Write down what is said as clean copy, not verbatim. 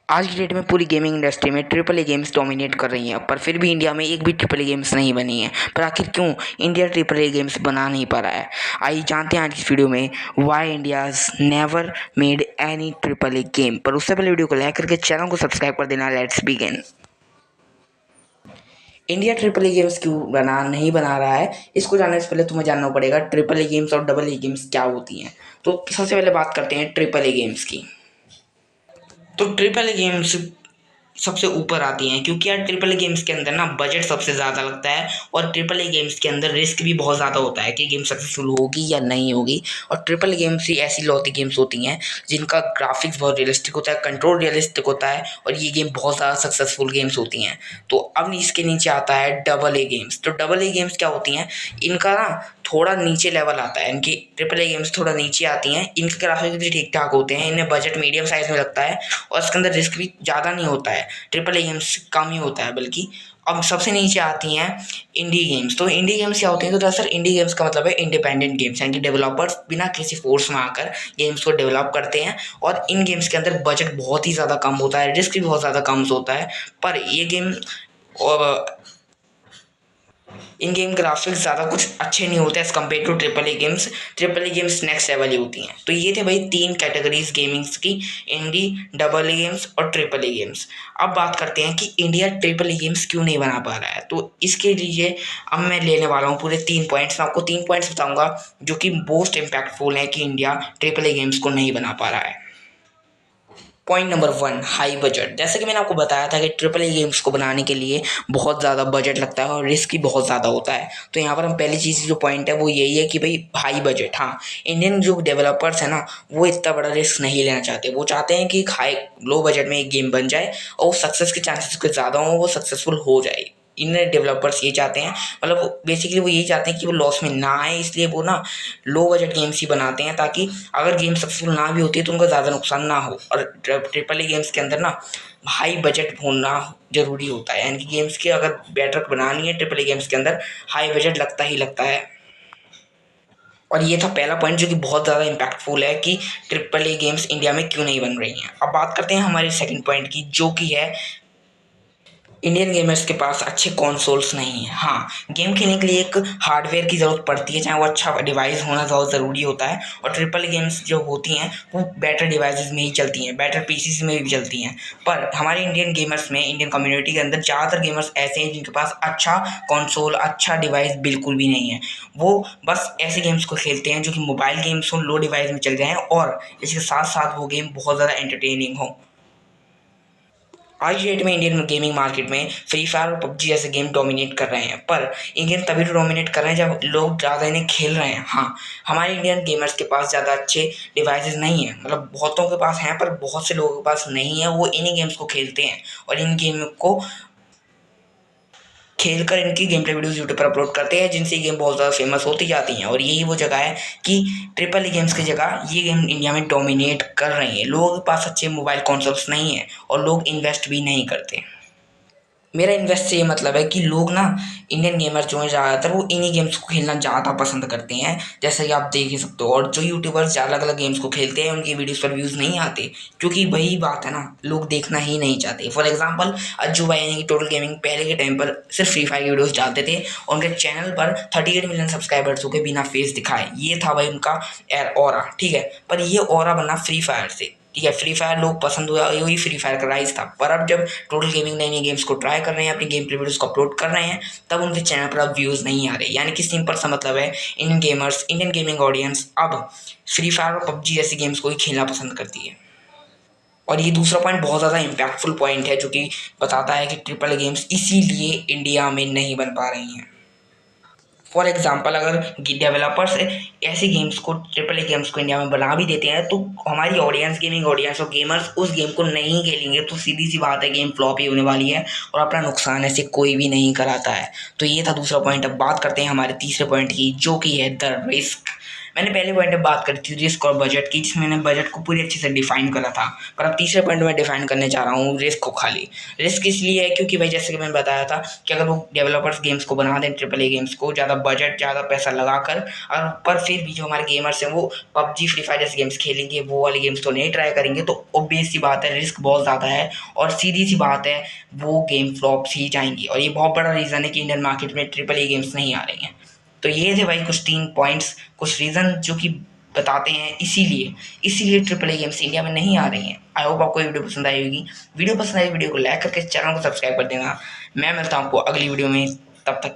आज की डेट में पूरी गेमिंग इंडस्ट्री में ट्रिपल ए गेम्स डोमिनेट कर रही हैं, पर फिर भी इंडिया में एक भी ट्रिपल ए गेम्स नहीं बनी है। पर आखिर क्यों इंडिया ट्रिपल ए गेम्स बना नहीं पा रहा है? आइए जानते हैं आज की वीडियो में why India's never made any triple A game. पर उससे पहले वीडियो को लाइक करके चैनल को सब्सक्राइब कर देना। Let's begin. India triple A games क्यों नहीं बना रहा है, इसको जानने से पहले तुम्हें जानना पड़ेगा ट्रिपल ए गेम्स और डबल ए गेम्स क्या होती हैं। तो सबसे पहले बात करते हैं ट्रिपल ए गेम्स की। तो ट्रिपल ए गेम्स सबसे ऊपर आती हैं क्योंकि यार ट्रिपल ए गेम्स के अंदर ना बजट सबसे ज़्यादा लगता है और ट्रिपल ए गेम्स के अंदर रिस्क भी बहुत ज़्यादा होता है कि गेम सक्सेसफुल होगी या नहीं होगी। और ट्रिपल ए गेम्स ही ऐसी लौती गेम्स होती हैं जिनका ग्राफिक्स बहुत रियलिस्टिक होता है, कंट्रोल रियलिस्टिक होता है और ये गेम बहुत ज़्यादा सक्सेसफुल गेम्स होती हैं। तो अब इसके नीचे आता है डबल ए गेम्स। तो डबल ए गेम्स क्या होती हैं, इनका ना थोड़ा नीचे लेवल आता है, इनकी ट्रिपल ए गेम्स थोड़ा नीचे आती हैं। इनके ग्राफिक्स भी ठीक ठाक होते हैं, इनमें बजट मीडियम साइज़ में लगता है और इसके अंदर रिस्क भी ज़्यादा नहीं होता है, ट्रिपल ए गेम्स कम ही होता है बल्कि। अब सबसे नीचे आती हैं इंडी गेम्स। तो इंडी गेम्स क्या होती हैं? तो दरअसल इंडी गेम्स का मतलब है इंडिपेंडेंट गेम्स, यानी कि डेवलपर्स बिना किसी फोर्स में आकर गेम्स को डेवलप करते हैं और इन गेम्स के अंदर बजट बहुत ही ज़्यादा कम होता है, रिस्क भी बहुत ज़्यादा कम होता है। पर ये गेम और इन गेम ग्राफिक्स ज़्यादा कुछ अच्छे नहीं होते as compare to triple A games. Triple A games next level ही होती हैं। तो ये थे भाई तीन कैटेगरीज गेमिंग्स की, इंडी, डबल ए गेम्स और ट्रिपल ए गेम्स। अब बात करते हैं कि इंडिया ट्रिपल ए गेम्स क्यों नहीं बना पा रहा है। तो इसके लिए अब मैं लेने वाला हूँ पूरे 3 पॉइंट्स। मैं आपको 3 पॉइंट्स बताऊँगा जो कि मोस्ट इम्पैक्टफुल हैं कि इंडिया ट्रिपल ए गेम्स को नहीं बना पा रहा है। Point number 1, high budget. जैसे कि मैंने आपको बताया था कि ट्रिपल ए गेम्स को बनाने के लिए बहुत ज़्यादा बजट लगता है और रिस्क भी बहुत ज़्यादा होता है। तो यहाँ पर हम पहली चीज़ जो पॉइंट है वो यही है कि भाई हाई बजट। हाँ, इंडियन जो डेवलपर्स हैं ना वो इतना बड़ा रिस्क नहीं लेना चाहते। वो चाहते हैं कि लो बजट में एक गेम बन जाए और वो सक्सेस के चांसेस उसके ज़्यादा हों, वो सक्सेसफुल हो जाए। इन डेवलपर्स ये चाहते हैं, मतलब बेसिकली वो यही चाहते हैं कि वो लॉस में ना आए, इसलिए वो ना लो बजट गेम्स ही बनाते हैं ताकि अगर गेम सक्सेसफुल ना भी होती है तो उनका ज़्यादा नुकसान ना हो। और ट्रिपल ए गेम्स के अंदर ना हाई बजट होना ज़रूरी होता है, यानी कि गेम्स की अगर बेटर बनानी है ट्रिपल ए गेम्स के अंदर हाई बजट लगता ही लगता है। और ये था पहला पॉइंट जो कि बहुत ज़्यादा इम्पैक्टफुल है कि ट्रिपल ए गेम्स इंडिया में क्यों नहीं बन रही हैं। अब बात करते हैं हमारे सेकंड पॉइंट की, जो कि है इंडियन गेमर्स के पास अच्छे कंसोल्स नहीं है। हाँ, गेम खेलने के लिए एक हार्डवेयर की ज़रूरत पड़ती है, चाहे वो अच्छा डिवाइस होना बहुत ज़रूरी होता है। और ट्रिपल गेम्स जो होती हैं वो बेटर डिवाइसेस में ही चलती हैं, बेटर पीसीस में भी चलती हैं। पर हमारे इंडियन गेमर्स में, इंडियन कम्युनिटी के अंदर ज़्यादातर गेमर्स ऐसे हैं जिनके पास अच्छा कंसोल, अच्छा डिवाइस बिल्कुल भी नहीं है। वो बस ऐसे गेम्स को खेलते हैं जो कि मोबाइल गेम्स हो, लो डिवाइस में चल जाएँ और इसके साथ साथ वो गेम बहुत ज़्यादा एंटरटेनिंग हो। आज की डेट में इंडियन गेमिंग मार्केट में फ्री फायर और पबजी जैसे गेम डोमिनेट कर रहे हैं, पर इंडियन तभी तो डोमिनेट कर रहे हैं जब लोग ज़्यादा इन्हें खेल रहे हैं। हाँ, हमारे इंडियन गेमर्स के पास ज़्यादा अच्छे डिवाइसेस नहीं हैं, मतलब बहुतों के पास हैं पर बहुत से लोगों के पास नहीं है। वो इन्हीं गेम्स को खेलते हैं और इन गेम को खेलकर इनकी गेम प्ले वीडियोस यूट्यूब पर अपलोड करते हैं, जिनसे गेम बहुत ज़्यादा फेमस होती जाती हैं। और यही वो जगह है कि ट्रिपल ई गेम्स की जगह ये गेम इंडिया में डोमिनेट कर रही है। लोगों के पास अच्छे मोबाइल कंसोल्स नहीं है और लोग इन्वेस्ट भी नहीं करते। मेरा इन्वेस्ट से ये मतलब है कि लोग ना, इंडियन गेमर जो हैं ज़्यादातर वो इन्हीं गेम्स को खेलना ज़्यादा पसंद करते हैं, जैसा कि आप देख ही सकते हो। और जो यूट्यूबर्स अलग अलग गेम्स को खेलते हैं उनकी वीडियोस पर व्यूज़ नहीं आते, क्योंकि वही बात है ना, लोग देखना ही नहीं चाहते। फॉर एग्जांपल अज्जू भाई यानी कि टोटल गेमिंग पहले के टाइम पर सिर्फ फ्री फायर की वीडियोस डालते थे और उनके चैनल पर 38 मिलियन सब्सक्राइबर्स हो के बिना फेस दिखाए, ये था भाई उनका ऑरा, ठीक है। पर ये ऑरा बना फ्री फायर से, ठीक है। फ्री फायर लोग पसंद हुआ, यही फ्री फायर का राइज था। पर अब जब टोटल गेमिंग नई नई गेम्स को ट्राई कर रहे हैं, अपनी गेम प्ले वीडियोस को अपलोड कर रहे हैं, तब उनके चैनल पर अब व्यूज़ नहीं आ रहे। यानी कि सिंपल सा मतलब है, Indian gamers, Indian gaming audience अब फ्री फायर और पबजी जैसी गेम्स को ही खेलना पसंद करती है। और ये दूसरा पॉइंट बहुत ज़्यादा इम्पैक्टफुल पॉइंट है जो कि बताता है कि ट्रिपल गेम्स इसीलिए इंडिया में नहीं बन पा रही हैं। फॉर एग्जाम्पल अगर डेवलपर्स ऐसे गेम्स को, ट्रिपल ए गेम्स को इंडिया में बना भी देते हैं तो हमारी ऑडियंस, गेमिंग ऑडियंस और गेमर्स उस गेम को नहीं खेलेंगे, तो सीधी सी बात है गेम फ्लॉप ही होने वाली है और अपना नुकसान ऐसे कोई भी नहीं कराता है। तो ये था दूसरा पॉइंट। अब बात करते हैं हमारे तीसरे पॉइंट की, जो कि है द रिस्क। मैंने पहले पॉइंट में बात करी थी रिस्क और बजट की, जिसमें मैंने बजट को पूरी अच्छे से डिफाइन करा था, पर अब तीसरे पॉइंट में डिफाइन करने जा रहा हूँ रिस्क को खाली। रिस्क इसलिए है क्योंकि भाई जैसे कि मैंने बताया था कि अगर वो डेवलपर्स गेम्स को बना दें, ट्रिपल ए गेम्स को ज़्यादा बजट ज़्यादा पैसा लगाकर, और पर फिर भी जो हमारे गेमर्स हैं वो पबजी फ्री फायर जैसे गेम्स खेलेंगे, वो वाले गेम्स तो नहीं ट्राई करेंगे, तो ऑब्वियस सी बात है रिस्क बहुत ज़्यादा है और सीधी सी बात है वो गेम फ्लॉप्स ही जाएंगी। और ये बहुत बड़ा रीज़न है कि इंडियन मार्केट में ट्रिपल ए गेम्स नहीं आ रही हैं। तो ये थे भाई कुछ 3 पॉइंट्स, कुछ रीज़न जो कि बताते हैं इसीलिए ट्रिपल ए गेम्स इंडिया में नहीं आ रही हैं। आई होप आपको ये वीडियो पसंद आई होगी। वीडियो पसंद आई वीडियो को लाइक करके चैनल को सब्सक्राइब कर देना। मैं मिलता हूँ आपको अगली वीडियो में, तब तक